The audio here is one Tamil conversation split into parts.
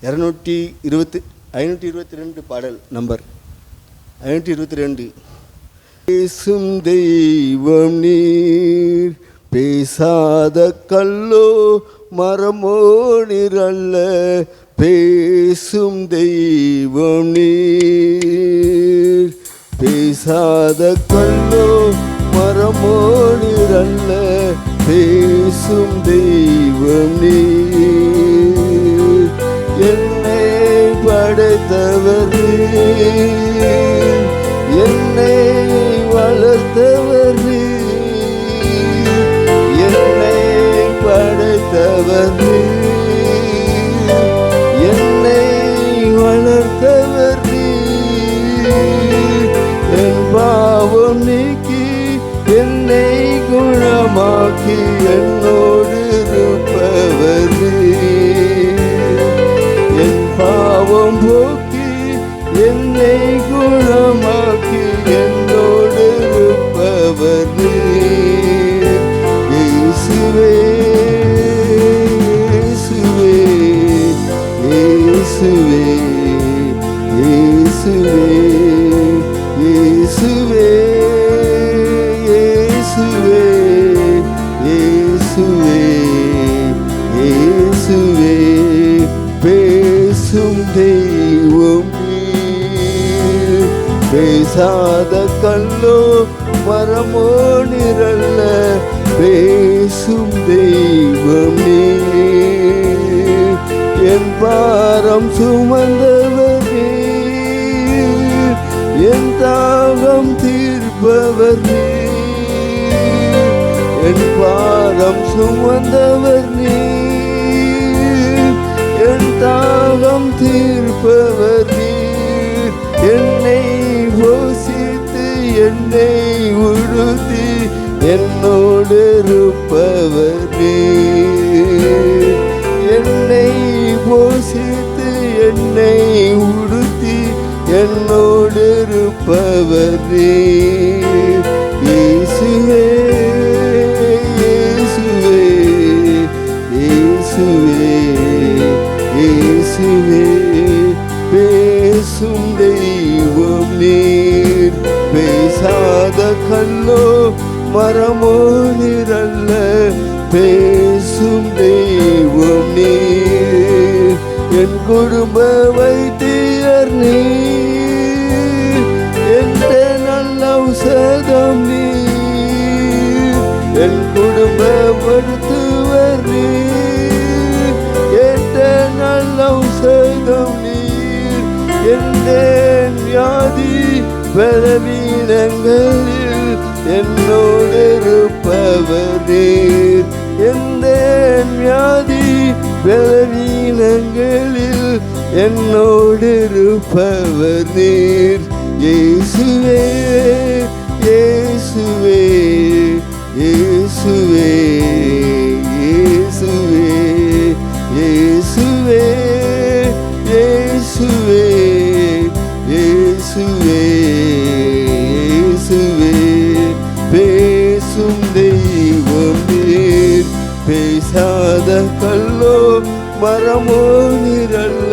522 பாடல் நம்பர் 522. பேசும் தெய்வம் நீர், பேசாத கல்லோ மரமோ நீரல்ல. பேசும் தெய்வம் நீர், பேசாத கல்லோ மரமோ நீரல்ல. பேசும் தெய்வம் நீர், என்னை படைத்தவர் நீர், என்னை வளர்த்தவர் நீர், என்னை படைத்தவர் நீர், என்னை வளர்த்தவர் நீர். என் பாவம் நீக்கி என்னை குணமாக்கி என்னோடு இருப்பவர் நீர். என் பாவம் போக்கி என்னை குணமாக்கி என்னோடு இருப்பவர் நீர். இயேசுவே இயேசுவே இயேசுவே இயேசுவே இயேசுவே இயேசுவே இயேசுவே இயேசுவே. பேசும் தெய்வம் நீர், பேசாத கல்லோ மரமோ நீரல்ல. பேசும் தெய்வம் நீர், என் பாரம் சுமந்தவர் நீர், என் தாகம் தீர்ப்பவர் நீர். என் பாரம் சுமந்தவர் நீர், என் தாகம் தீர்ப்பவர் நீர். என்னை போஷித்து என்னை உடுத்தி என்னோடு இருப்பவர் நீர். என்னை போஷித்து என்னை உடுத்தி என்னோடு இருப்பவர் நீர். இயேசுவே இயேசுவே இயேசுவே இயேசுவே. பேசும் தெய்வம் நீர், பேசாத கல்லோ மரமோ நீரல்ல. பேசும் தெய்வம் நீர், என் குடும்ப வைத்தியர் நீர், என்ற நல்ல ஔஷதம் நீர். என் குடும்ப மருத்துவர் நீர், என்ற நல்ல ஔஷதம் நீர். எந்த வியாதி பலவீனங்களில் என்னோடு இருப்பவர் நீர். எந்த வியாதி பலவீனங்களில் என்னோடு இருப்பவர் நீர். இயேசுவே இயேசுவே இயேசுவே இயேசுவே இயேசுவே இயேசுவே இயேசுவே இயேசுவே. பேசும் தெய்வம் நீர், பேசாத கல்லோ மரமோ நீரல்ல.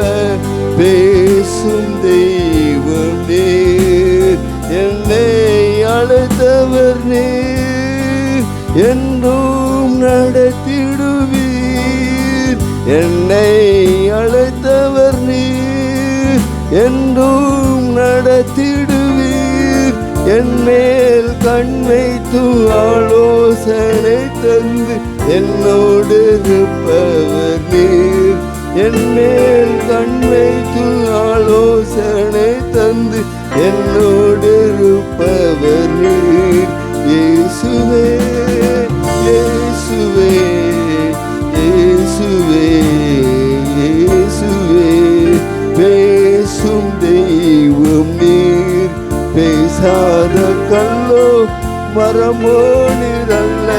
பேசும் தெய்வம் நீர், என்னை அழைத்தவர் நீர், என்றும் நடத்திடுவீர். என்னை அழைத்தவர் நீர், என்றும் நடத்திடுவீர். என் மேல் கண் வைத்து ஆலோசனை தந்து என்னோடு இருப்பவர் நீர். என் மேல் கண் வைத்து ஆலோசனை தந்து என்னோடு இருப்பவர் நீர். இயேசுவே இயேசுவே இயேசுவே இயேசுவே. பேசும் தெய்வம் நீர், பேசாத கல்லோ மரமோ நீரல்ல.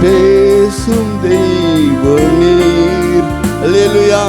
பேசும் தெய்வம் நீர். அல்லேலூயா.